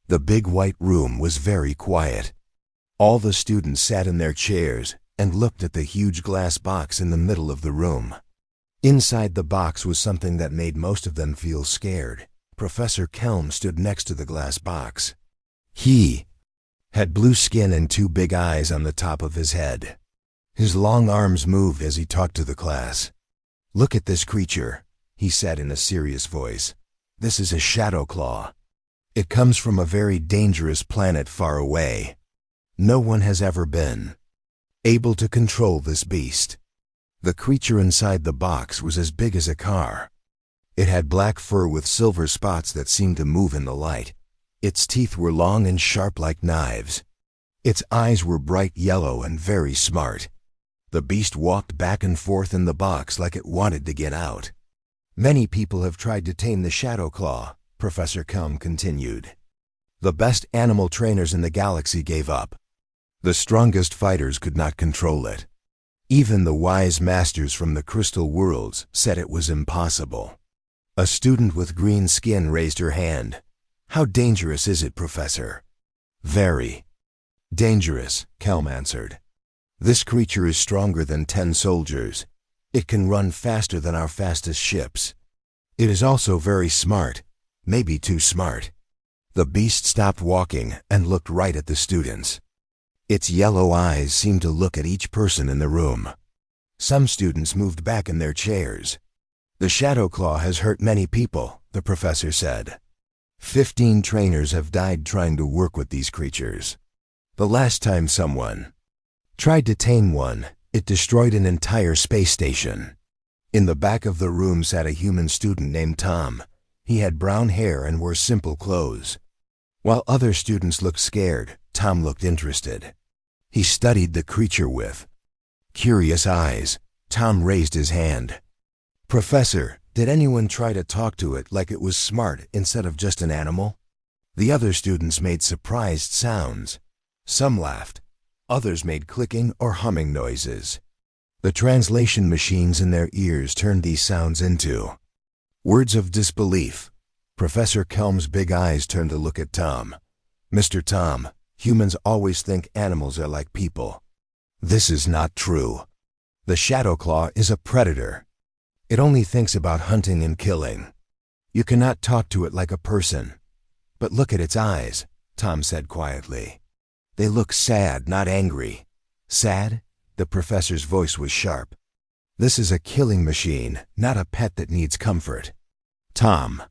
The big white room was very quiet. All the students sat in their chairs and looked at the huge glass box in the middle of the room. Inside the box was something that made most of them feel scared. Professor Kelm stood next to the glass box. He had blue skin and two big eyes on the top of his head. His long arms moved as he talked to the class. "Look at this creature," he said in a serious voice. "This is a shadow claw. It comes from a very dangerous planet far away. No one has ever been able to control this beast." The creature inside the box was as big as a car. It had black fur with silver spots that seemed to move in the light. Its teeth were long and sharp like knives. Its eyes were bright yellow and very smart. The beast walked back and forth in the box like it wanted to get out. "Many people have tried to tame the shadow claw," Professor Kelm continued. "The best animal trainers in the galaxy gave up. The strongest fighters could not control it. Even the wise masters from the crystal worlds said it was impossible." A student with green skin raised her hand. "How dangerous is it, Professor?" "Very dangerous," Kelm answered. "This creature is stronger than 10 soldiers. It can run faster than our fastest ships. It is also very smart, maybe too smart." The beast stopped walking and looked right at the students. Its yellow eyes seemed to look at each person in the room. Some students moved back in their chairs. "The shadow claw has hurt many people," the professor said. 15 trainers have died trying to work with these creatures. The last time someone tried to tame one, it destroyed an entire space station." In the back of the room sat a human student named Tom. He had brown hair and wore simple clothes. While other students looked scared, Tom looked interested. He studied the creature with curious eyes. Tom raised his hand. "Professor, did anyone try to talk to it like it was smart instead of just an animal?" The other students made surprised sounds. Some laughed. Others made clicking or humming noises. The translation machines in their ears turned these sounds into words of disbelief. Professor Kelm's big eyes turned to look at Tom. "Mr. Tom, humans always think animals are like people. This is not true. The shadow claw is a predator. It only thinks about hunting and killing. You cannot talk to it like a person." "But look at its eyes," Tom said quietly. "They look sad, not angry." "Sad?" The professor's voice was sharp. "This is a killing machine, not a pet that needs comfort." Tom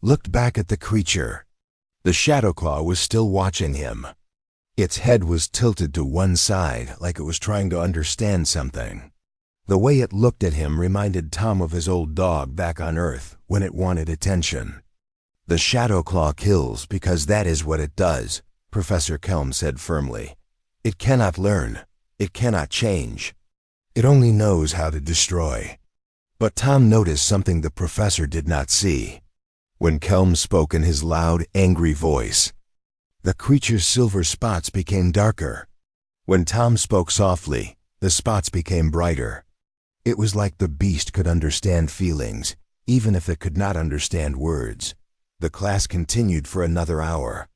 looked back at the creature. The shadow claw was still watching him. Its head was tilted to one side like it was trying to understand something. The way it looked at him reminded Tom of his old dog back on Earth when it wanted attention. "The shadow claw kills because that is what it does," Professor Kelm said firmly. "It cannot learn. It cannot change. It only knows how to destroy." But Tom noticed something the professor did not see. When Kelm spoke in his loud, angry voice, the creature's silver spots became darker. When Tom spoke softly, the spots became brighter. It was like the beast could understand feelings, even if it could not understand words. The class continued for another hour.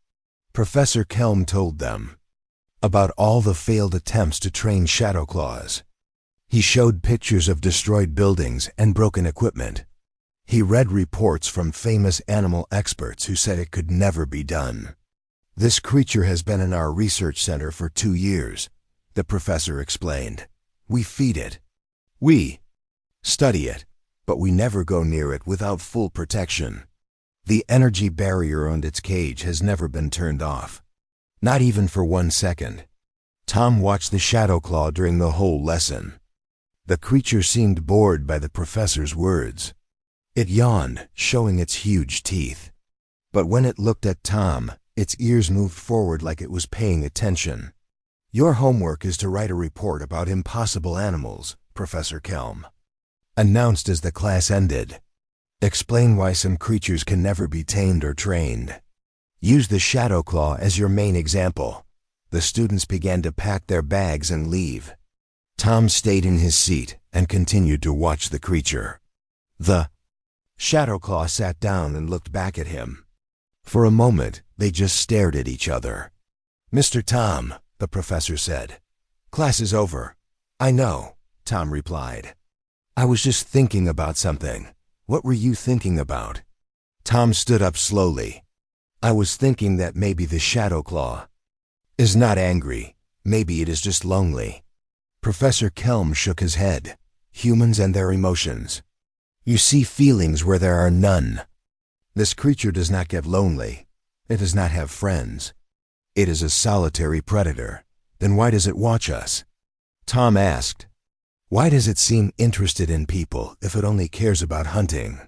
Professor Kelm told them about all the failed attempts to train shadow claws. He showed pictures of destroyed buildings and broken equipment. He read reports from famous animal experts who said it could never be done. "This creature has been in our research center for 2 years, the professor explained. "We feed it. We study it, but we never go near it without full protection. The energy barrier around its cage has never been turned off. Not even for 1 second." Tom watched the shadow claw during the whole lesson. The creature seemed bored by the professor's words. It yawned, showing its huge teeth. But when it looked at Tom, its ears moved forward like it was paying attention. "Your homework is to write a report about impossible animals," Professor Kelm announced as the class ended. "Explain why some creatures can never be tamed or trained. Use the shadow claw as your main example." The students began to pack their bags and leave. Tom stayed in his seat and continued to watch the creature. The shadow claw sat down and looked back at him. For a moment, they just stared at each other. "Mr. Tom," the professor said, "class is over." "I know," Tom replied. "I was just thinking about something." "What were you thinking about?" Tom stood up slowly. "I was thinking that maybe the Shadow Claw is not angry. Maybe it is just lonely." Professor Kelm shook his head. "Humans and their emotions. You see feelings where there are none. This creature does not get lonely. It does not have friends. It is a solitary predator. Then why does it watch us?" Tom asked. "Why does it seem interested in people if it only cares about hunting?"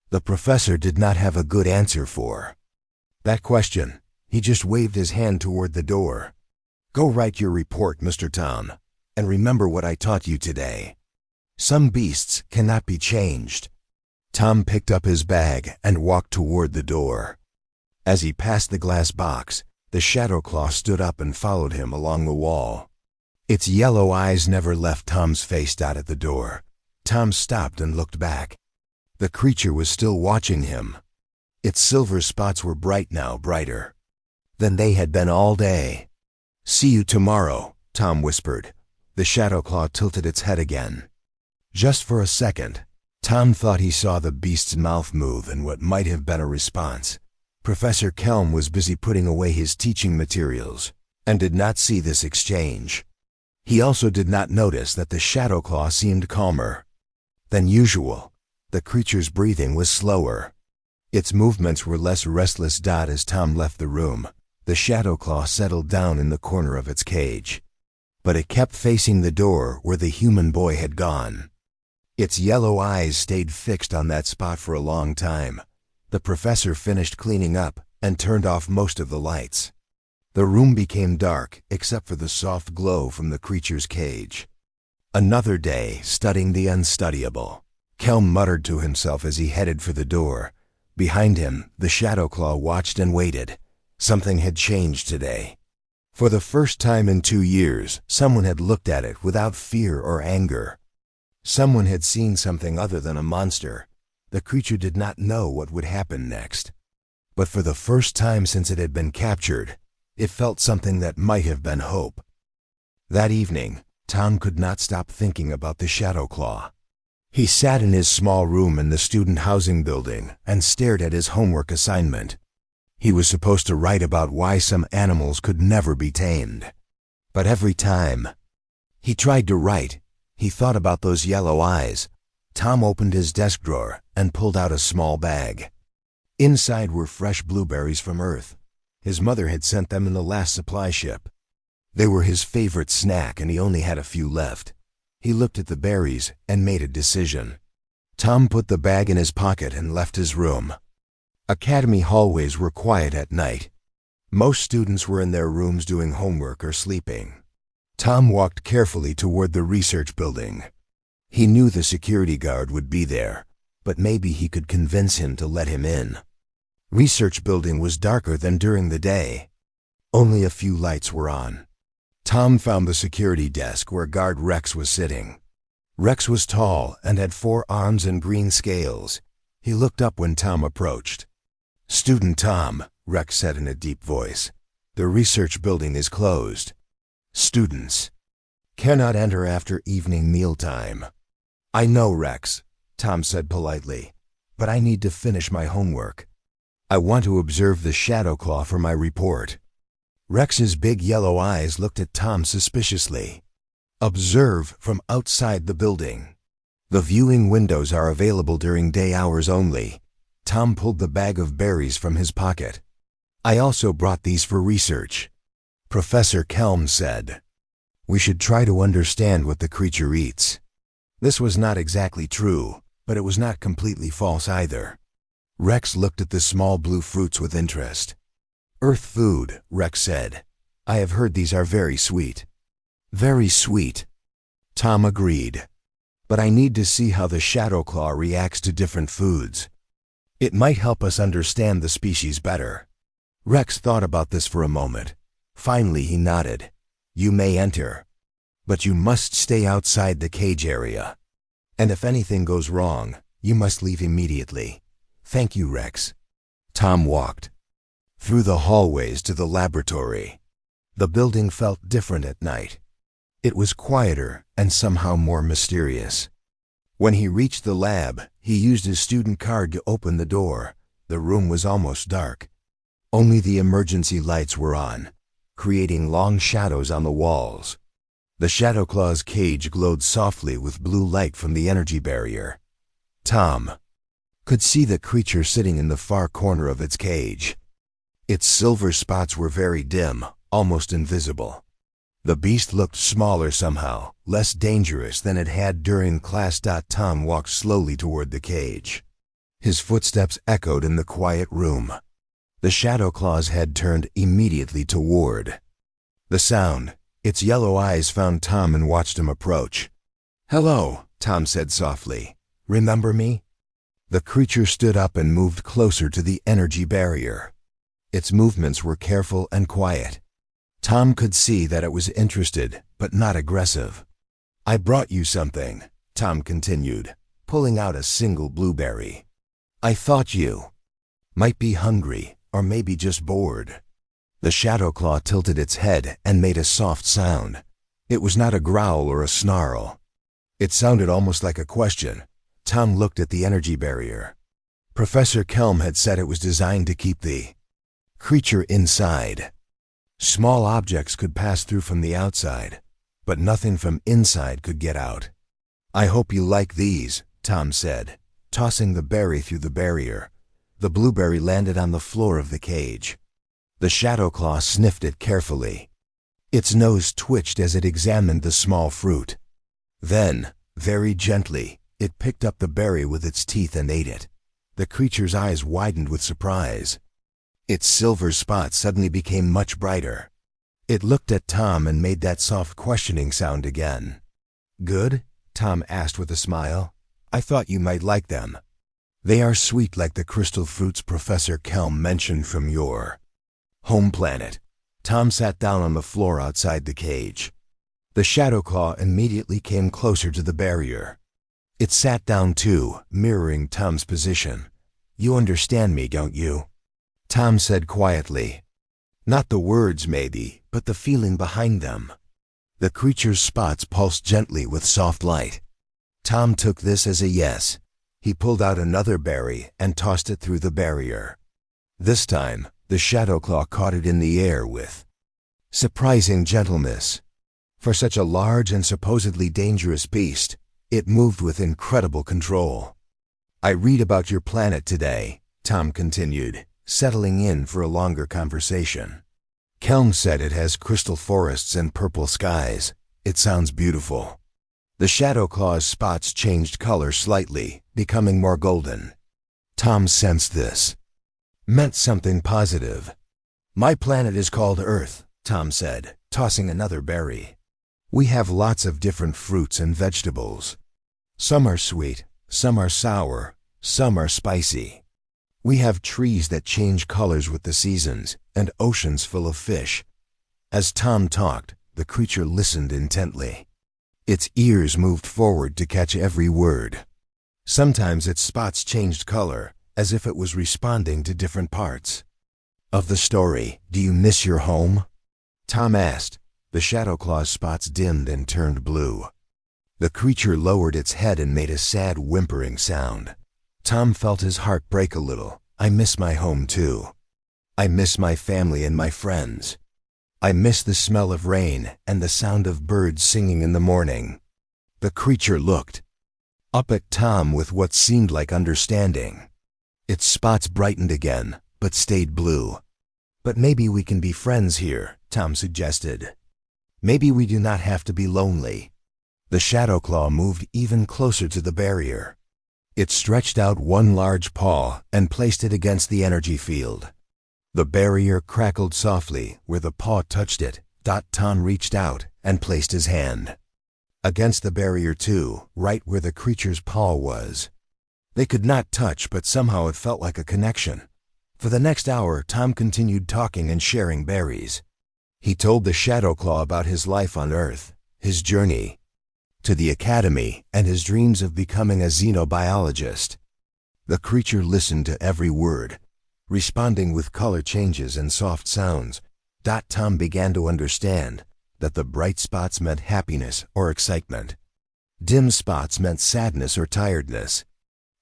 The professor did not have a good answer for that question. He just waved his hand toward the door. "Go write your report, Mr. Tom, and remember what I taught you today. Some beasts cannot be changed." Tom picked up his bag and walked toward the door. As he passed the glass box, the Shadow Claw stood up and followed him along the wall. Its yellow eyes never left Tom's face. At the door, Tom stopped and looked back. The creature was still watching him. Its silver spots were now brighter than they had been all day. "See you tomorrow," Tom whispered. The Shadow Claw tilted its head again. Just for a second, Tom thought he saw the beast's mouth move in what might have been a response. Professor Kelm was busy putting away his teaching materials and did not see this exchange. He also did not notice that the Shadow Claw seemed calmer than usual. The creature's breathing was slower. Its movements were less restless. As Tom left the room, the Shadow Claw settled down in the corner of its cage. But it kept facing the door where the human boy had gone. Its yellow eyes stayed fixed on that spot for a long time. The professor finished cleaning up and turned off most of the lights. The room became dark except for the soft glow from the creature's cage. Another day studying the unstudyable. Kelm muttered to himself as he headed for the door. Behind him, the Shadow Claw watched and waited. Something had changed today. For the first time in 2 years, someone had looked at it without fear or anger. Someone had seen something other than a monster. The creature did not know what would happen next. But for the first time since it had been captured, it felt something that might have been hope. That evening, Tom could not stop thinking about the Shadow Claw. He sat in his small room in the student housing building and stared at his homework assignment. He was supposed to write about why some animals could never be tamed. But every time he tried to write, he thought about those yellow eyes. Tom opened his desk drawer and pulled out a small bag. Inside were fresh blueberries from Earth. His mother had sent them in the last supply ship. They were his favorite snack and he only had a few left. He looked at the berries and made a decision. Tom put the bag in his pocket and left his room. Academy hallways were quiet at night. Most students were in their rooms doing homework or sleeping. Tom walked carefully toward the research building. He knew the security guard would be there, but maybe he could convince him to let him in. Research building was darker than during the day. Only a few lights were on. Tom found the security desk where guard Rex was sitting. Rex was tall and had 4 arms and green scales. He looked up when Tom approached. "Student Tom," Rex said in a deep voice, "the research building is closed. Students cannot enter after evening mealtime." "I know, Rex," Tom said politely, "but I need to finish my homework. I want to observe the Shadow Claw for my report." Rex's big yellow eyes looked at Tom suspiciously. "Observe from outside the building. The viewing windows are available during day hours only." Tom pulled the bag of berries from his pocket. "I also brought these for research." Professor Kelm said, "We should try to understand what the creature eats." This was not exactly true, but it was not completely false either. Rex looked at the small blue fruits with interest. "Earth food," Rex said. "I have heard these are very sweet." "Very sweet," Tom agreed. "But I need to see how the Shadow Claw reacts to different foods. It might help us understand the species better." Rex thought about this for a moment. Finally he nodded. "You may enter, but you must stay outside the cage area. And if anything goes wrong, you must leave immediately." "Thank you, Rex." Tom walked through the hallways to the laboratory. The building felt different at night. It was quieter and somehow more mysterious. When he reached the lab, he used his student card to open the door. The room was almost dark. Only the emergency lights were on, creating long shadows on the walls. The Shadowclaw's cage glowed softly with blue light from the energy barrier. Tom could see the creature sitting in the far corner of its cage. Its silver spots were very dim, almost invisible. The beast looked smaller somehow, less dangerous than it had during class. Tom walked slowly toward the cage. His footsteps echoed in the quiet room. The Shadowclaw's head turned immediately toward the sound. Its yellow eyes found Tom and watched him approach. "Hello," Tom said softly. "Remember me?" The creature stood up and moved closer to the energy barrier. Its movements were careful and quiet. Tom could see that it was interested, but not aggressive. "I brought you something," Tom continued, pulling out a single blueberry. "I thought you might be hungry, or maybe just bored." The Shadowclaw tilted its head and made a soft sound. It was not a growl or a snarl. It sounded almost like a question. Tom looked at the energy barrier. Professor Kelm had said it was designed to keep the creature inside. Small objects could pass through from the outside, but nothing from inside could get out. "I hope you like these," Tom said, tossing the berry through the barrier. The blueberry landed on the floor of the cage. The Shadowclaw sniffed it carefully. Its nose twitched as it examined the small fruit. Then, very gently, it picked up the berry with its teeth and ate it. The creature's eyes widened with surprise. Its silver spots suddenly became much brighter. It looked at Tom and made that soft questioning sound again. "Good?" Tom asked with a smile. "I thought you might like them. They are sweet like the crystal fruits Professor Kelm mentioned from your home planet." Tom sat down on the floor outside the cage. The Shadowclaw immediately came closer to the barrier. It sat down too, mirroring Tom's position. "You understand me, don't you?" Tom said quietly. "Not the words, maybe, but the feeling behind them." The creature's spots pulsed gently with soft light. Tom took this as a yes. He pulled out another berry and tossed it through the barrier. This time, the Shadowclaw caught it in the air with surprising gentleness. For such a large and supposedly dangerous beast, it moved with incredible control. "I read about your planet today," Tom continued, settling in for a longer conversation. "Kelm said it has crystal forests and purple skies. It sounds beautiful." The Shadowclaw's spots changed color slightly, becoming more golden. Tom sensed this meant something positive. "My planet is called Earth," Tom said, tossing another berry. "We have lots of different fruits and vegetables. Some are sweet, some are sour, some are spicy. We have trees that change colors with the seasons, and oceans full of fish." As Tom talked, the creature listened intently. Its ears moved forward to catch every word. Sometimes its spots changed color, as if it was responding to different parts of the story. "Do you miss your home?" Tom asked. The Shadowclaw's spots dimmed and turned blue. The creature lowered its head and made a sad whimpering sound. Tom felt his heart break a little. "I miss my home too. I miss my family and my friends. I miss the smell of rain and the sound of birds singing in the morning." The creature looked up at Tom with what seemed like understanding. Its spots brightened again, but stayed blue. "But maybe we can be friends here," Tom suggested. "Maybe we do not have to be lonely." The Shadowclaw moved even closer to the barrier. It stretched out one large paw and placed it against the energy field. The barrier crackled softly where the paw touched it. Tom reached out and placed his hand against the barrier too, right where the creature's paw was. They could not touch, but somehow it felt like a connection. For the next hour, Tom continued talking and sharing berries. He told the Shadowclaw about his life on Earth, his journey to the academy, and his dreams of becoming a xenobiologist. The creature listened to every word, responding with color changes and soft sounds. Tom began to understand that the bright spots meant happiness or excitement. Dim spots meant sadness or tiredness.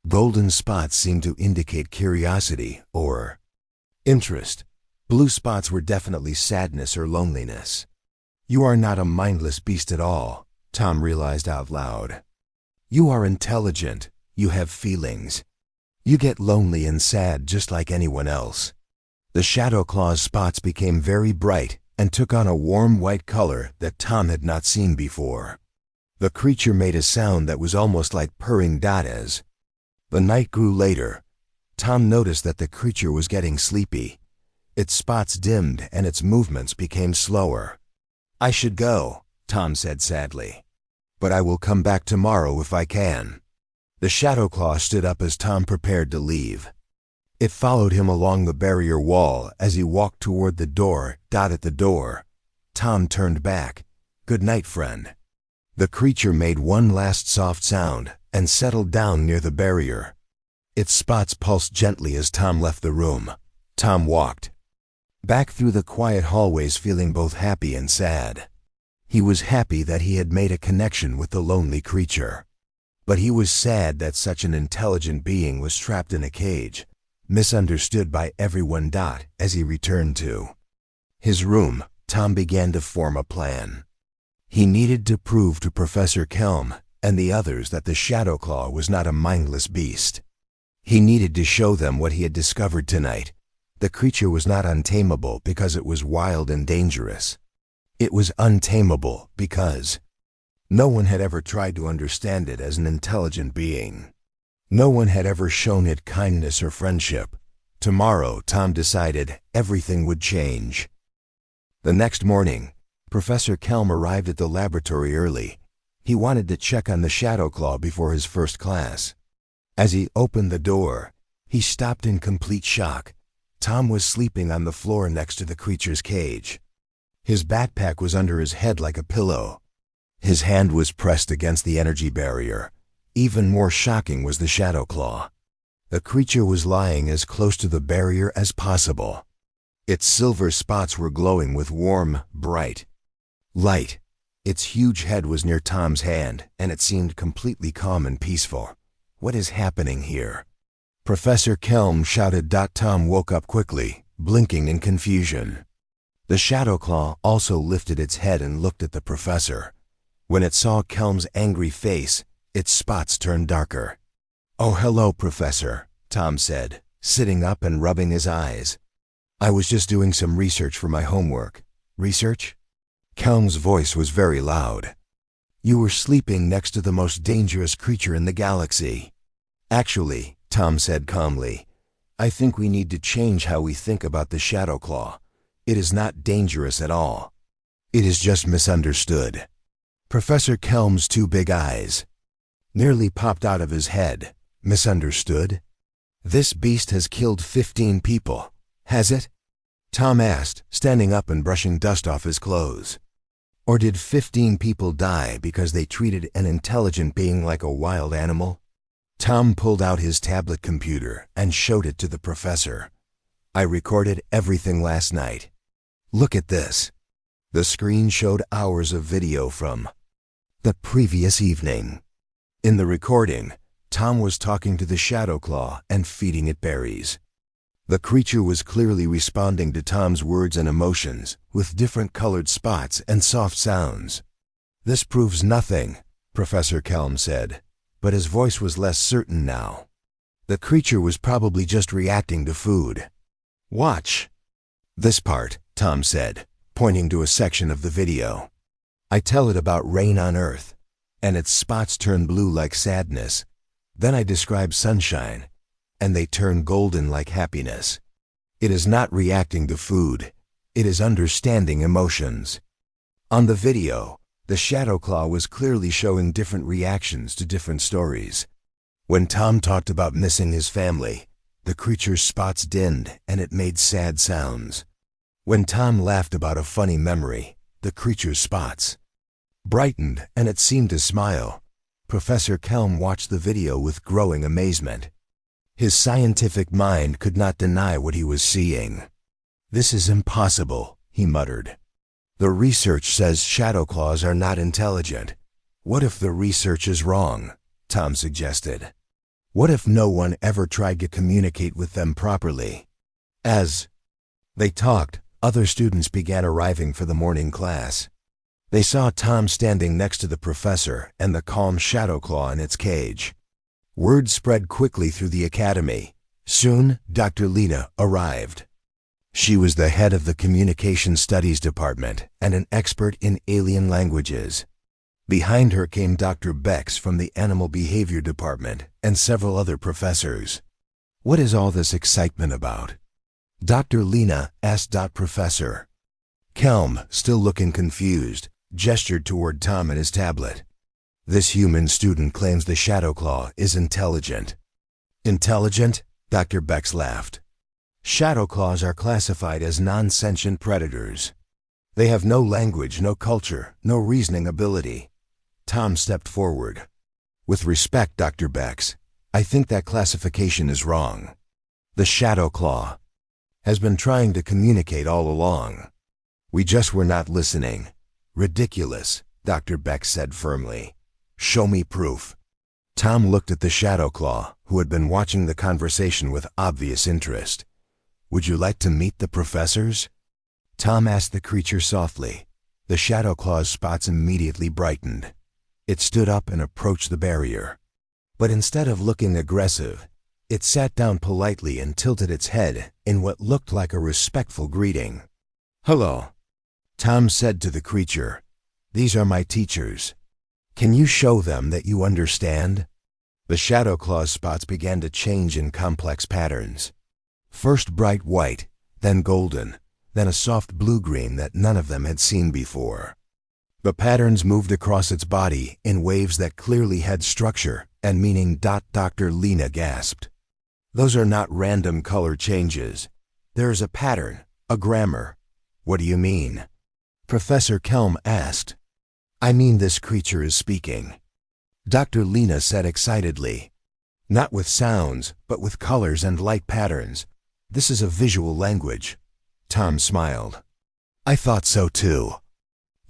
Golden spots seemed to indicate curiosity or interest. Blue spots were definitely sadness or loneliness. You are not a mindless beast at all, Tom realized out loud. You are intelligent. You have feelings. You get lonely and sad just like anyone else. The Shadow Claw's spots became very bright and took on a warm white color that Tom had not seen before. The creature made a sound that was almost like purring. As the night grew later, Tom noticed that the creature was getting sleepy. Its spots dimmed and its movements became slower. I should go, Tom said sadly. But I will come back tomorrow if I can. The Shadow Claw stood up as Tom prepared to leave. It followed him along the barrier wall as he walked toward the door. At the door, Tom turned back. Good night, friend. The creature made one last soft sound and settled down near the barrier. Its spots pulsed gently as Tom left the room. Tom walked back through the quiet hallways feeling both happy and sad. He was happy that he had made a connection with the lonely creature. But he was sad that such an intelligent being was trapped in a cage, misunderstood by everyone. As he returned to his room, Tom began to form a plan. He needed to prove to Professor Kelm and the others that the Shadow Claw was not a mindless beast. He needed to show them what he had discovered tonight. The creature was not untamable because it was wild and dangerous. It was untamable because no one had ever tried to understand it as an intelligent being. No one had ever shown it kindness or friendship. Tomorrow, Tom decided, everything would change. The next morning, Professor Kelm arrived at the laboratory early. He wanted to check on the Shadow Claw before his first class. As he opened the door, he stopped in complete shock. Tom was sleeping on the floor next to the creature's cage. His backpack was under his head like a pillow. His hand was pressed against the energy barrier. Even more shocking was the Shadow Claw. The creature was lying as close to the barrier as possible. Its silver spots were glowing with warm, bright light. Its huge head was near Tom's hand, and it seemed completely calm and peaceful. What is happening here? Professor Kelm shouted. Tom woke up quickly, blinking in confusion. The Shadow Claw also lifted its head and looked at the professor. When it saw Kelm's angry face, its spots turned darker. Oh, hello, Professor, Tom said, sitting up and rubbing his eyes. I was just doing some research for my homework. Research? Kelm's voice was very loud. You were sleeping next to the most dangerous creature in the galaxy. Actually, Tom said calmly, I think we need to change how we think about the Shadow Claw. It is not dangerous at all. It is just misunderstood. Professor Kelm's two big eyes nearly popped out of his head. Misunderstood? This beast has killed 15 people, has it? Tom asked, standing up and brushing dust off his clothes. Or did 15 people die because they treated an intelligent being like a wild animal? Tom pulled out his tablet computer and showed it to the professor. I recorded everything last night. Look at this. The screen showed hours of video from the previous evening. In the recording, Tom was talking to the Shadow Claw and feeding it berries. The creature was clearly responding to Tom's words and emotions, with different colored spots and soft sounds. This proves nothing, Professor Kelm said, but his voice was less certain now. The creature was probably just reacting to food. Watch this part, Tom said, pointing to a section of the video. I tell it about rain on Earth, and its spots turn blue like sadness. Then I describe sunshine, and they turn golden like happiness. It is not reacting to food. It is understanding emotions. On the video, the Shadow Claw was clearly showing different reactions to different stories. When Tom talked about missing his family, the creature's spots dimmed and it made sad sounds. When Tom laughed about a funny memory, the creature's spots brightened and it seemed to smile. Professor Kelm watched the video with growing amazement. His scientific mind could not deny what he was seeing. "This is impossible," he muttered. "The research says shadow claws are not intelligent." "What if the research is wrong?" Tom suggested. "What if no one ever tried to communicate with them properly?" As they talked, other students began arriving for the morning class. They saw Tom standing next to the professor and the calm shadow claw in its cage. Word spread quickly through the academy. Soon, Dr. Lena arrived. She was the head of the Communication Studies Department and an expert in alien languages. Behind her came Dr. Bex from the Animal Behavior Department and several other professors. "What is all this excitement about?" Dr. Lena asked Professor. Kelm, still looking confused, gestured toward Tom and his tablet. "This human student claims the Shadow Claw is intelligent." "Intelligent?" Dr. Bex laughed. "Shadow Claws are classified as non-sentient predators. They have no language, no culture, no reasoning ability." Tom stepped forward. "With respect, Dr. Bex, I think that classification is wrong. The Shadow Claw has been trying to communicate all along. We just were not listening." "Ridiculous," Dr. Bex said firmly. "Show me proof." Tom looked at the Shadow Claw, who had been watching the conversation with obvious interest. "Would you like to meet the professors?" Tom asked the creature softly. The Shadow Claw's spots immediately brightened. It stood up and approached the barrier. But instead of looking aggressive, it sat down politely and tilted its head in what looked like a respectful greeting. "Hello," Tom said to the creature. "These are my teachers. Can you show them that you understand?" The Shadow Claw's spots began to change in complex patterns. First bright white, then golden, then a soft blue-green that none of them had seen before. The patterns moved across its body in waves that clearly had structure and meaning. Dr. Lena gasped. "Those are not random color changes. There is a pattern, a grammar." "What do you mean?" Professor Kelm asked. "I mean this creature is speaking," Dr. Lena said excitedly. "Not with sounds, but with colors and light patterns. This is a visual language." Tom smiled. "I thought so too.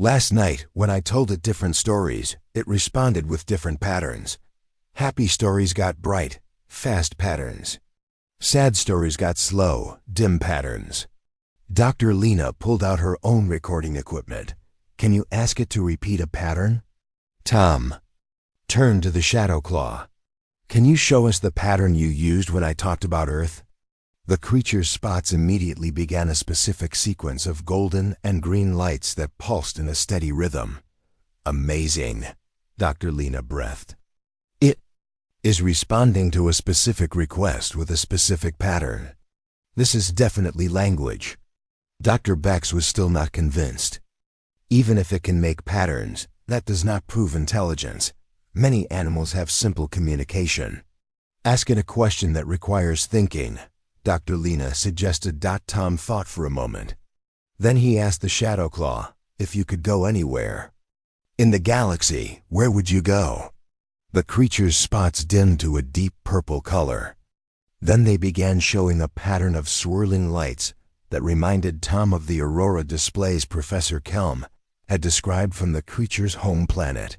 Last night, when I told it different stories, it responded with different patterns. Happy stories got bright, fast patterns. Sad stories got slow, dim patterns." Dr. Lena pulled out her own recording equipment. "Can you ask it to repeat a pattern?" Tom turned to the Shadow Claw. "Can you show us the pattern you used when I talked about Earth?" The creature's spots immediately began a specific sequence of golden and green lights that pulsed in a steady rhythm. "Amazing," Dr. Lena breathed. "It is responding to a specific request with a specific pattern. This is definitely language." Dr. Bex was still not convinced. "Even if it can make patterns, that does not prove intelligence. Many animals have simple communication." "Ask it a question that requires thinking," Dr. Lena suggested. Tom thought for a moment. Then he asked the Shadow Claw, "If you could go anywhere in the galaxy, where would you go?" The creature's spots dimmed to a deep purple color. Then they began showing a pattern of swirling lights that reminded Tom of the aurora displays Professor Kelm had described from the creature's home planet.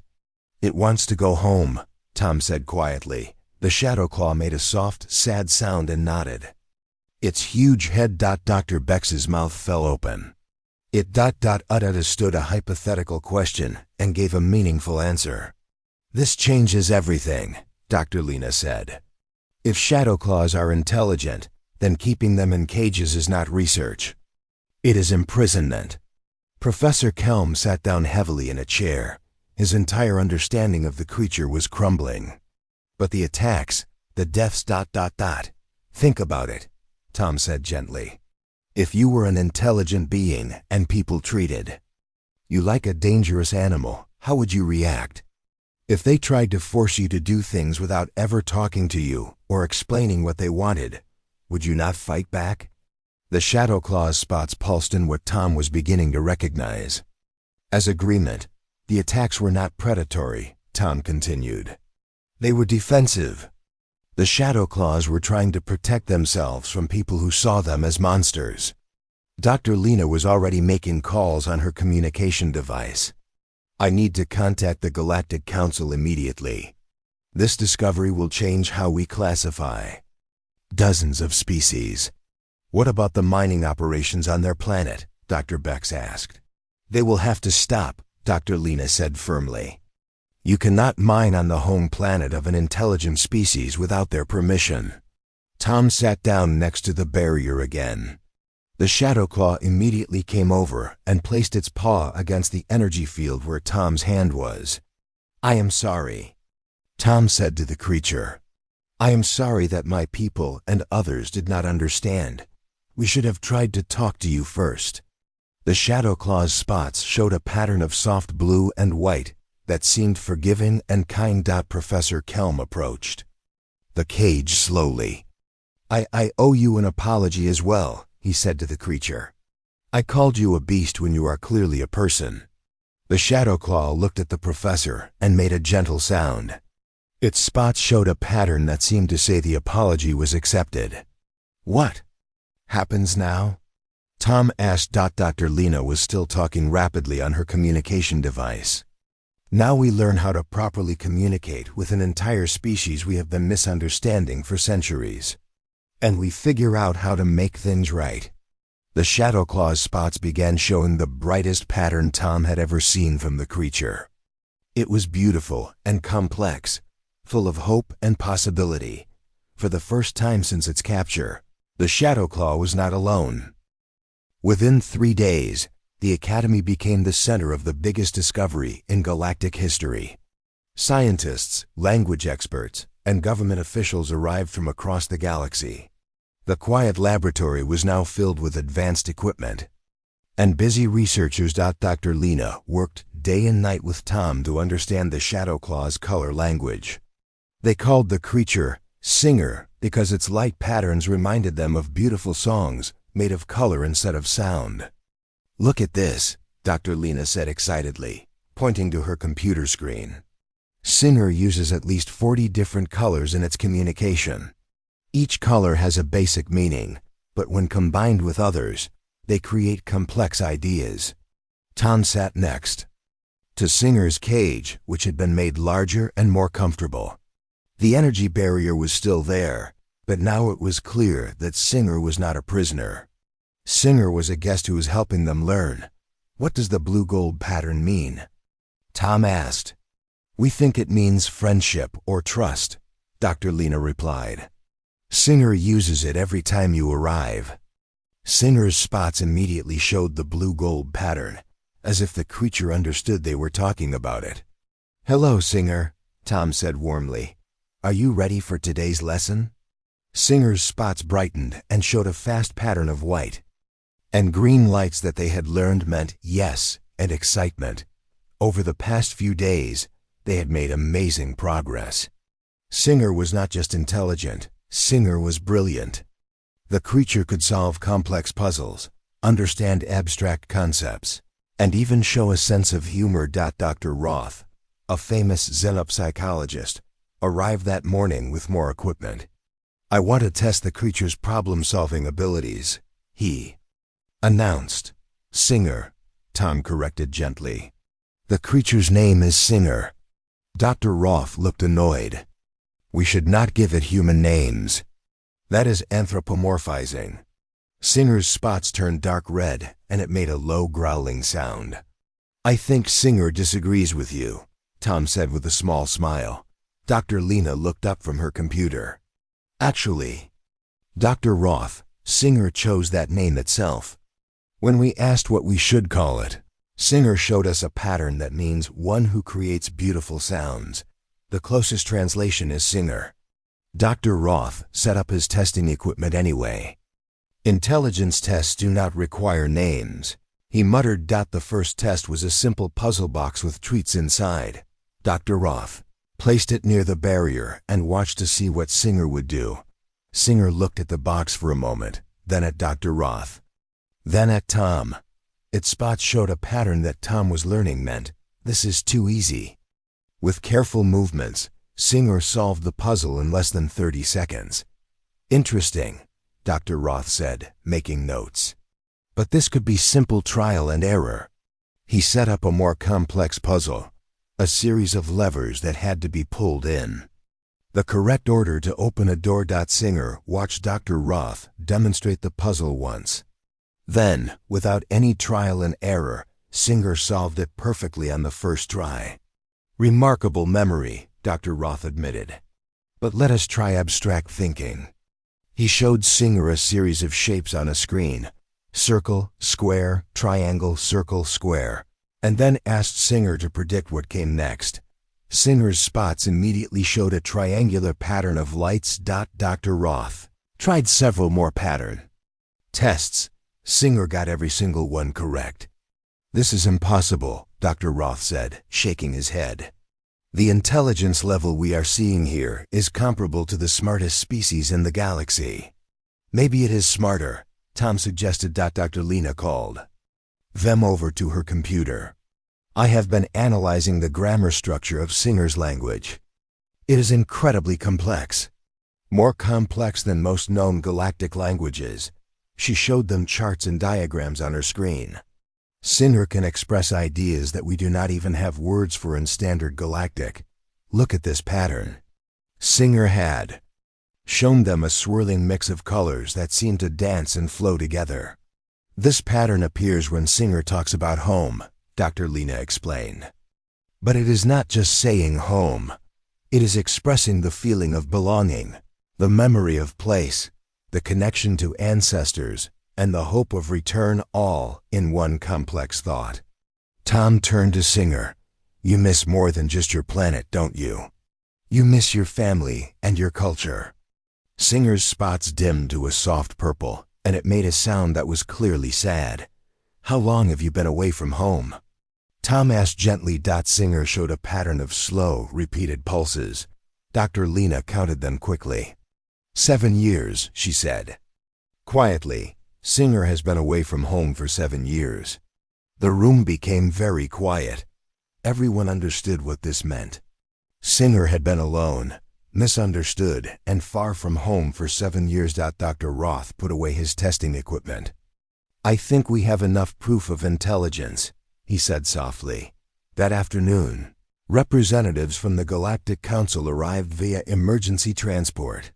"It wants to go home," Tom said quietly. The Shadow Claw made a soft, sad sound and nodded. Its huge head. Dr. Bex's mouth fell open. It understood a hypothetical question and gave a meaningful answer. "This changes everything," Dr. Lena said. "If Shadow Claws are intelligent, then keeping them in cages is not research. It is imprisonment." Professor Kelm sat down heavily in a chair. His entire understanding of the creature was crumbling. "But the attacks, the deaths. Think about it," Tom said gently. "If you were an intelligent being and people treated you like a dangerous animal, how would you react? If they tried to force you to do things without ever talking to you or explaining what they wanted, would you not fight back?" The Shadow Claw's spots pulsed in what Tom was beginning to recognize. As agreement, the attacks were not predatory, Tom continued. They were defensive. The Shadow Claws were trying to protect themselves from people who saw them as monsters. Dr. Lena was already making calls on her communication device. I need to contact the Galactic Council immediately. This discovery will change how we classify dozens of species. What about the mining operations on their planet? Dr. Bex asked. They will have to stop, Dr. Lena said firmly. You cannot mine on the home planet of an intelligent species without their permission. Tom sat down next to the barrier again. The Shadow Claw immediately came over and placed its paw against the energy field where Tom's hand was. I am sorry, Tom said to the creature. I am sorry that my people and others did not understand. We should have tried to talk to you first. The Shadow Claw's spots showed a pattern of soft blue and white that seemed forgiving and kind. Professor Kelm approached the cage slowly. I owe you an apology as well, he said to the creature. I called you a beast when you are clearly a person. The Shadow Claw looked at the professor and made a gentle sound. Its spots showed a pattern that seemed to say the apology was accepted. What happens now? Tom asked. Dr. Lena was still talking rapidly on her communication device. Now we learn how to properly communicate with an entire species we have been misunderstanding for centuries. And we figure out how to make things right. The Shadow Claw's spots began showing the brightest pattern Tom had ever seen from the creature. It was beautiful and complex, full of hope and possibility. For the first time since its capture, the Shadow Claw was not alone. Within 3 days, the Academy became the center of the biggest discovery in galactic history. Scientists, language experts, and government officials arrived from across the galaxy. The quiet laboratory was now filled with advanced equipment. And busy researchers. Dr. Lena worked day and night with Tom to understand the Shadow Claw's color language. They called the creature Singer because its light patterns reminded them of beautiful songs made of color instead of sound. Look at this, Dr. Lena said excitedly, pointing to her computer screen. Singer uses at least 40 different colors in its communication. Each color has a basic meaning, but when combined with others, they create complex ideas. Tom sat next to Singer's cage, which had been made larger and more comfortable. The energy barrier was still there, but now it was clear that Singer was not a prisoner. Singer was a guest who was helping them learn. What does the blue-gold pattern mean? Tom asked. We think it means friendship or trust, Dr. Lena replied. Singer uses it every time you arrive. Singer's spots immediately showed the blue-gold pattern, as if the creature understood they were talking about it. Hello, Singer, Tom said warmly. Are you ready for today's lesson? Singer's spots brightened and showed a fast pattern of white and green lights that they had learned meant yes and excitement. Over the past few days, they had made amazing progress. Singer was not just intelligent, Singer was brilliant. The creature could solve complex puzzles, understand abstract concepts, and even show a sense of humor. Dr. Roth, a famous xenopsychologist, arrived that morning with more equipment. I want to test the creature's problem-solving abilities, he announced. Singer, Tom corrected gently. The creature's name is Singer. Dr. Roth looked annoyed. We should not give it human names. That is anthropomorphizing. Singer's spots turned dark red, and it made a low growling sound. I think Singer disagrees with you, Tom said with a small smile. Dr. Lena looked up from her computer. Actually, Dr. Roth, Singer chose that name itself. When we asked what we should call it, Singer showed us a pattern that means one who creates beautiful sounds. The closest translation is Singer. Dr. Roth set up his testing equipment anyway. Intelligence tests do not require names, he muttered. The first test was a simple puzzle box with treats inside. Dr. Roth placed it near the barrier and watched to see what Singer would do. Singer looked at the box for a moment, then at Dr. Roth, then at Tom. Its spots showed a pattern that Tom was learning meant, this is too easy. With careful movements, Singer solved the puzzle in less than 30 seconds. Interesting, Dr. Roth said, making notes. But this could be simple trial and error. He set up a more complex puzzle, a series of levers that had to be pulled in. The correct order to open a door. Singer watched Dr. Roth demonstrate the puzzle once. Then, without any trial and error, Singer solved it perfectly on the first try. Remarkable memory, Dr. Roth admitted. But let us try abstract thinking. He showed Singer a series of shapes on a screen: circle, square, triangle, circle, square, and then asked Singer to predict what came next. Singer's spots immediately showed a triangular pattern of lights. Dr. Roth tried several more pattern tests. Singer got every single one correct. This is impossible, Dr. Roth said, shaking his head. The intelligence level we are seeing here is comparable to the smartest species in the galaxy. Maybe it is smarter, Tom suggested. Dr. Lena called them over to her computer. I have been analyzing the grammar structure of Singer's language. It is incredibly complex. More complex than most known galactic languages. She showed them charts and diagrams on her screen. Singer can express ideas that we do not even have words for in standard galactic. Look at this pattern. Singer had shown them a swirling mix of colors that seem to dance and flow together. This pattern appears when Singer talks about home, Dr. Lena explained. But it is not just saying home. It is expressing the feeling of belonging, the memory of place, the connection to ancestors, and the hope of return, all in one complex thought. Tom turned to Singer. You miss more than just your planet, don't you? You miss your family and your culture. Singer's spots dimmed to a soft purple, and it made a sound that was clearly sad. How long have you been away from home? Tom asked gently. Singer showed a pattern of slow, repeated pulses. Dr. Lena counted them quickly. 7 years, she said. Quietly, Singer has been away from home for 7 years. The room became very quiet. Everyone understood what this meant. Singer had been alone, misunderstood, and far from home for 7 years. Dr. Roth put away his testing equipment. I think we have enough proof of intelligence, he said softly. That afternoon, representatives from the Galactic Council arrived via emergency transport.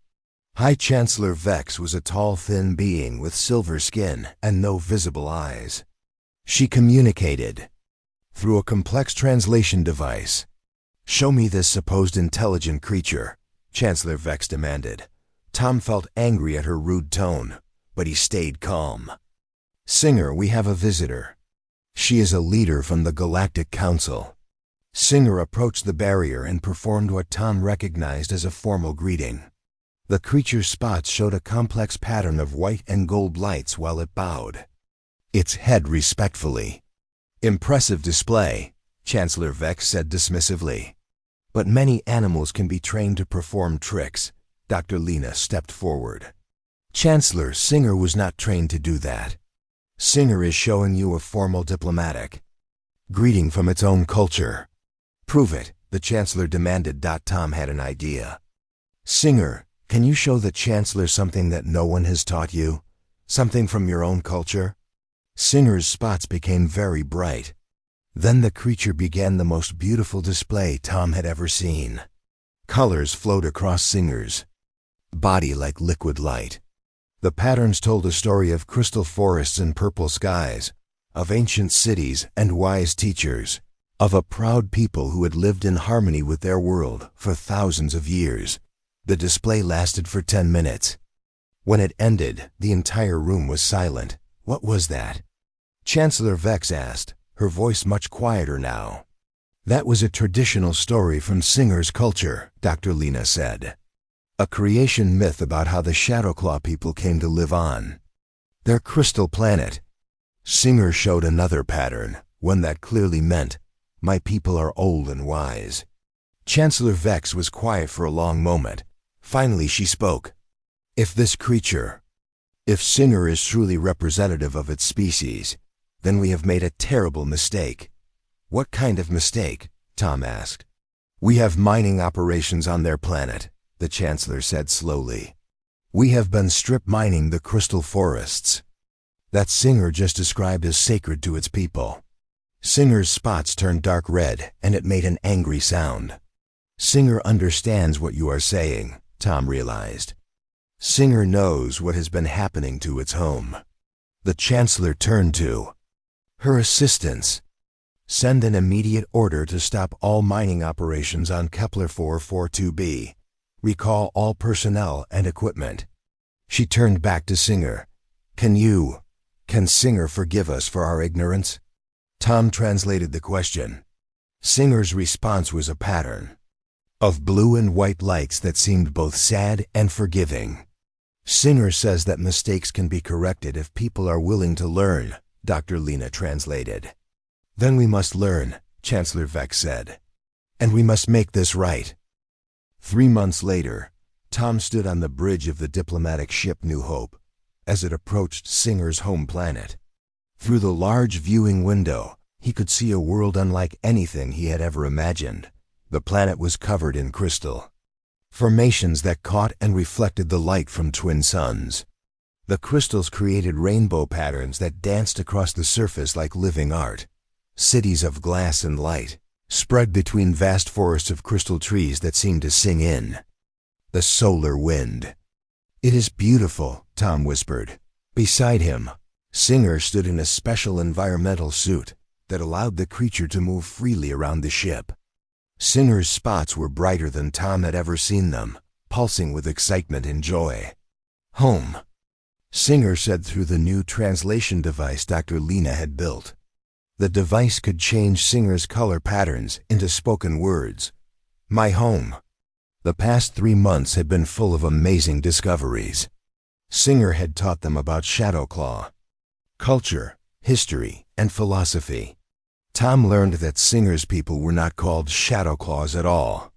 High Chancellor Vex was a tall, thin being with silver skin and no visible eyes. She communicated through a complex translation device. Show me this supposed intelligent creature, Chancellor Vex demanded. Tom felt angry at her rude tone, but he stayed calm. Singer, we have a visitor. She is a leader from the Galactic Council. Singer approached the barrier and performed what Tom recognized as a formal greeting. The creature's spots showed a complex pattern of white and gold lights while it bowed its head respectfully. Impressive display, Chancellor Vex said dismissively. But many animals can be trained to perform tricks. Dr. Lena stepped forward. Chancellor, Singer was not trained to do that. Singer is showing you a formal diplomatic greeting from its own culture. Prove it, the Chancellor demanded. Tom had an idea. Singer, can you show the Chancellor something that no one has taught you? Something from your own culture? Singer's spots became very bright. Then the creature began the most beautiful display Tom had ever seen. Colors flowed across Singer's body like liquid light. The patterns told a story of crystal forests and purple skies, of ancient cities and wise teachers, of a proud people who had lived in harmony with their world for thousands of years. The display lasted for 10 minutes. When it ended, the entire room was silent. What was that? Chancellor Vex asked, her voice much quieter now. That was a traditional story from Singer's culture, Dr. Lena said. A creation myth about how the Shadowclaw people came to live on their crystal planet. Singer showed another pattern, one that clearly meant, my people are old and wise. Chancellor Vex was quiet for a long moment. Finally she spoke. If Singer is truly representative of its species, then we have made a terrible mistake. What kind of mistake? Tom asked. We have mining operations on their planet, the Chancellor said slowly. We have been strip mining the crystal forests that Singer just described as sacred to its people. Singer's spots turned dark red, and it made an angry sound. Singer understands what you are saying, Tom realized. Singer knows what has been happening to its home. The Chancellor turned to her assistants. Send an immediate order to stop all mining operations on Kepler 442b. Recall all personnel and equipment. She turned back to Singer. Can Singer forgive us for our ignorance? Tom translated the question. Singer's response was a pattern of blue and white lights that seemed both sad and forgiving. Singer says that mistakes can be corrected if people are willing to learn, Dr. Lena translated. Then we must learn, Chancellor Vex said. And we must make this right. 3 months later, Tom stood on the bridge of the diplomatic ship New Hope as it approached Singer's home planet. Through the large viewing window, he could see a world unlike anything he had ever imagined. The planet was covered in crystal formations that caught and reflected the light from twin suns. The crystals created rainbow patterns that danced across the surface like living art. Cities of glass and light spread between vast forests of crystal trees that seemed to sing in the solar wind. It is beautiful, Tom whispered. Beside him, Singer stood in a special environmental suit that allowed the creature to move freely around the ship. Singer's spots were brighter than Tom had ever seen them, pulsing with excitement and joy. Home, Singer said through the new translation device Dr. Lena had built. The device could change Singer's color patterns into spoken words. My home. The past 3 months had been full of amazing discoveries. Singer had taught them about Shadowclaw, culture, history, and philosophy. Tom learned that Singer's people were not called Shadowclaws at all.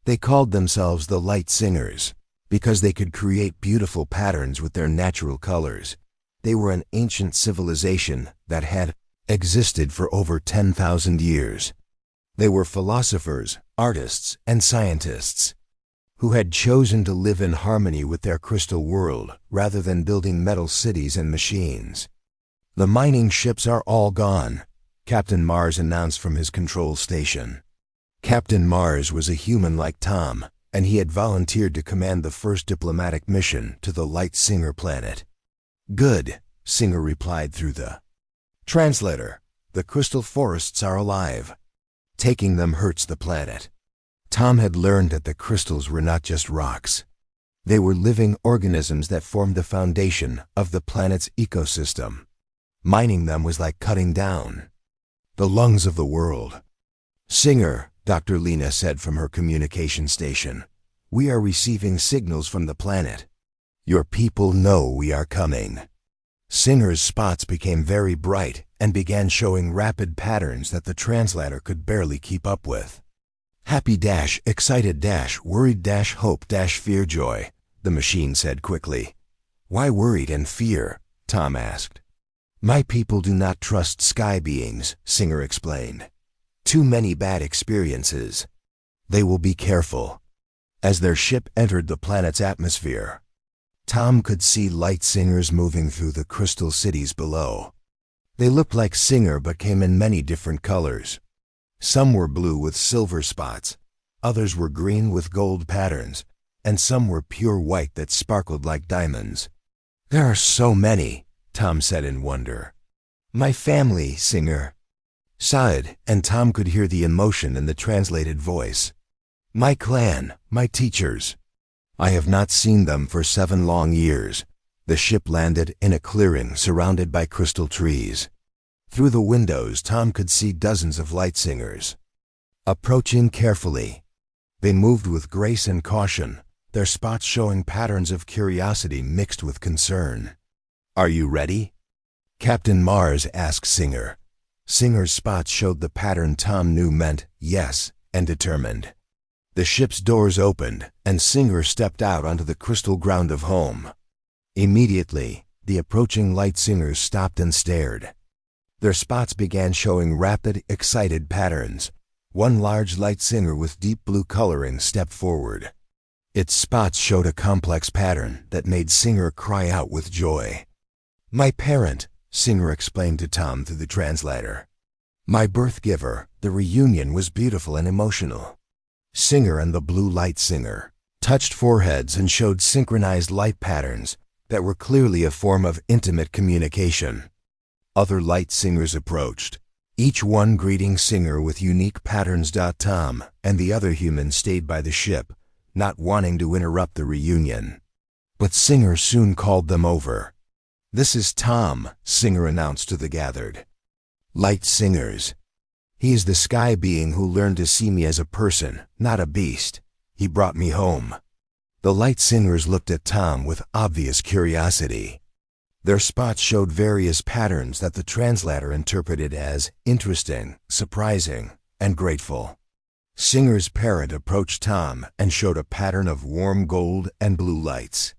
They called themselves the Light Singers because they could create beautiful patterns with their natural colors. They were an ancient civilization that had existed for over 10,000 years. They were philosophers, artists, and scientists who had chosen to live in harmony with their crystal world rather than building metal cities and machines. The mining ships are all gone, Captain Mars announced from his control station. Captain Mars was a human like Tom, and he had volunteered to command the first diplomatic mission to the Light Singer planet. Good, Singer replied through the translator. The crystal forests are alive. Taking them hurts the planet. Tom had learned that the crystals were not just rocks. They were living organisms that formed the foundation of the planet's ecosystem. Mining them was like cutting down the lungs of the world. Singer, Dr. Lena said from her communication station, we are receiving signals from the planet. Your people know we are coming. Singer's spots became very bright and began showing rapid patterns that the translator could barely keep up with. Happy dash, excited dash, worried dash, hope dash, fear joy, the machine said quickly. Why worried and fear? Tom asked. My people do not trust sky beings, Singer explained. Too many bad experiences. They will be careful. As their ship entered the planet's atmosphere, Tom could see light singers moving through the crystal cities below. They looked like Singer but came in many different colors. Some were blue with silver spots, others were green with gold patterns, and some were pure white that sparkled like diamonds. There are so many, Tom said in wonder. My family, Singer sighed, and Tom could hear the emotion in the translated voice. My clan, my teachers. I have not seen them for 7 long years. The ship landed in a clearing surrounded by crystal trees. Through the windows, Tom could see dozens of light singers approaching carefully. They moved with grace and caution, their spots showing patterns of curiosity mixed with concern. Are you ready? Captain Mars asked Singer. Singer's spots showed the pattern Tom knew meant yes and determined. The ship's doors opened, and Singer stepped out onto the crystal ground of home. Immediately, the approaching light singers stopped and stared. Their spots began showing rapid, excited patterns. One large light singer with deep blue coloring stepped forward. Its spots showed a complex pattern that made Singer cry out with joy. "My parent," Singer explained to Tom through the translator. "My birth giver, the reunion was beautiful and emotional." Singer and the blue light singer touched foreheads and showed synchronized light patterns that were clearly a form of intimate communication. Other light singers approached, each one greeting Singer with unique patterns. Tom and the other humans stayed by the ship, not wanting to interrupt the reunion. But Singer soon called them over. "This is Tom," Singer announced to the gathered. "Light singers. He is the sky being who learned to see me as a person, not a beast. He brought me home." The light singers looked at Tom with obvious curiosity. Their spots showed various patterns that the translator interpreted as interesting, surprising, and grateful. Singer's parent approached Tom and showed a pattern of warm gold and blue lights.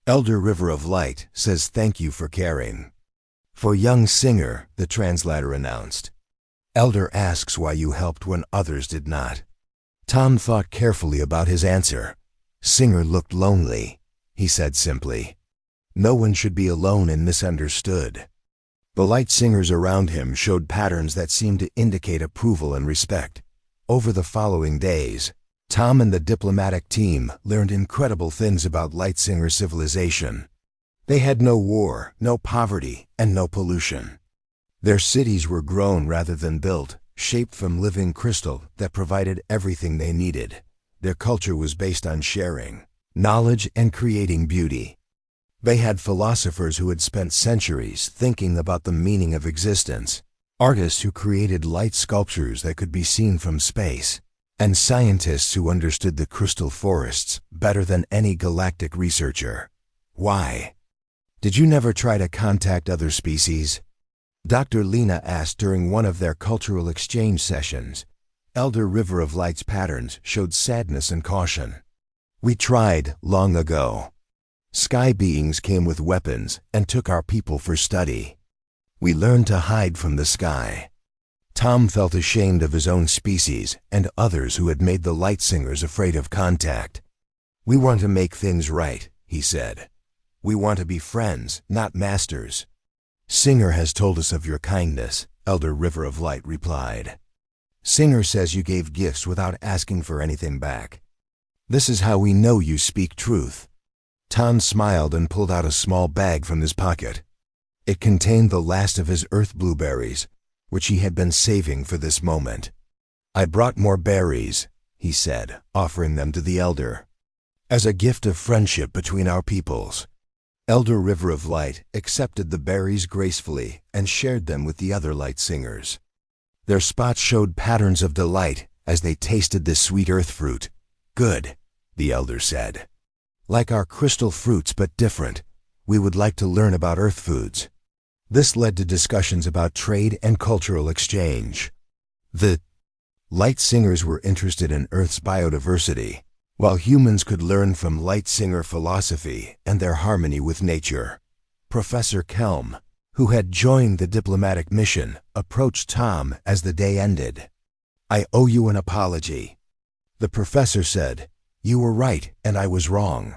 "Elder River of Light says thank you for caring." "For young Singer," the translator announced. "Elder asks why you helped when others did not." Tom thought carefully about his answer. Singer looked lonely. He said simply, "No one should be alone and misunderstood." The light singers around him showed patterns that seemed to indicate approval and respect. Over the following days, Tom and the diplomatic team learned incredible things about light singer civilization. They had no war, no poverty, and no pollution. Their cities were grown rather than built, shaped from living crystal that provided everything they needed. Their culture was based on sharing knowledge and creating beauty. They had philosophers who had spent centuries thinking about the meaning of existence, artists who created light sculptures that could be seen from space, and scientists who understood the crystal forests better than any galactic researcher. Why? "Did you never try to contact other species?" Dr. Lena asked during one of their cultural exchange sessions. Elder River of Light's patterns showed sadness and caution. "We tried long ago. Sky beings came with weapons and took our people for study. We learned to hide from the sky." Tom felt ashamed of his own species and others who had made the light singers afraid of contact. "We want to make things right," he said. "We want to be friends, not masters." "Singer has told us of your kindness," Elder River of Light replied. "Singer says you gave gifts without asking for anything back. This is how we know you speak truth." Tom smiled and pulled out a small bag from his pocket. It contained the last of his earth blueberries, which he had been saving for this moment. "I brought more berries," he said, offering them to the elder, "as a gift of friendship between our peoples." Elder River of Light accepted the berries gracefully and shared them with the other light singers. Their spots showed patterns of delight as they tasted this sweet earth fruit. "Good," the elder said. "Like our crystal fruits but different. We would like to learn about earth foods." This led to discussions about trade and cultural exchange. The light singers were interested in Earth's biodiversity, while humans could learn from light singer philosophy and their harmony with nature. Professor Kelm, who had joined the diplomatic mission, approached Tom as the day ended. "I owe you an apology." The professor said, "You were right and I was wrong.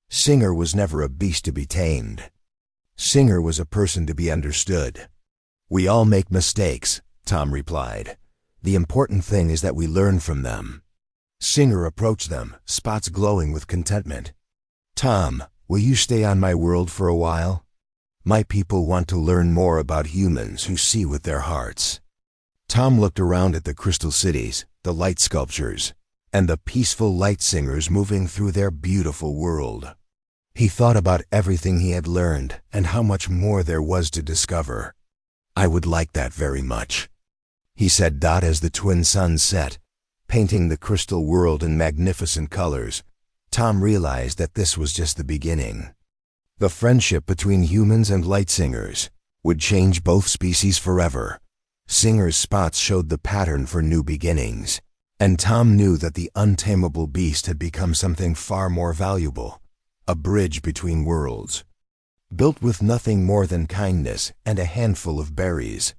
Singer was never a beast to be tamed. Singer was a person to be understood." "We all make mistakes," Tom replied. "The important thing is that we learn from them." Singer approached them, spots glowing with contentment. "Tom, will you stay on my world for a while? My people want to learn more about humans who see with their hearts." Tom looked around at the crystal cities, the light sculptures, and the peaceful light singers moving through their beautiful world. He thought about everything he had learned and how much more there was to discover. "I would like that very much," he said as the twin suns set, painting the crystal world in magnificent colors. Tom realized that this was just the beginning. The friendship between humans and light singers would change both species forever. Singer's spots showed the pattern for new beginnings, and Tom knew that the untamable beast had become something far more valuable. A bridge between worlds. Built with nothing more than kindness and a handful of berries,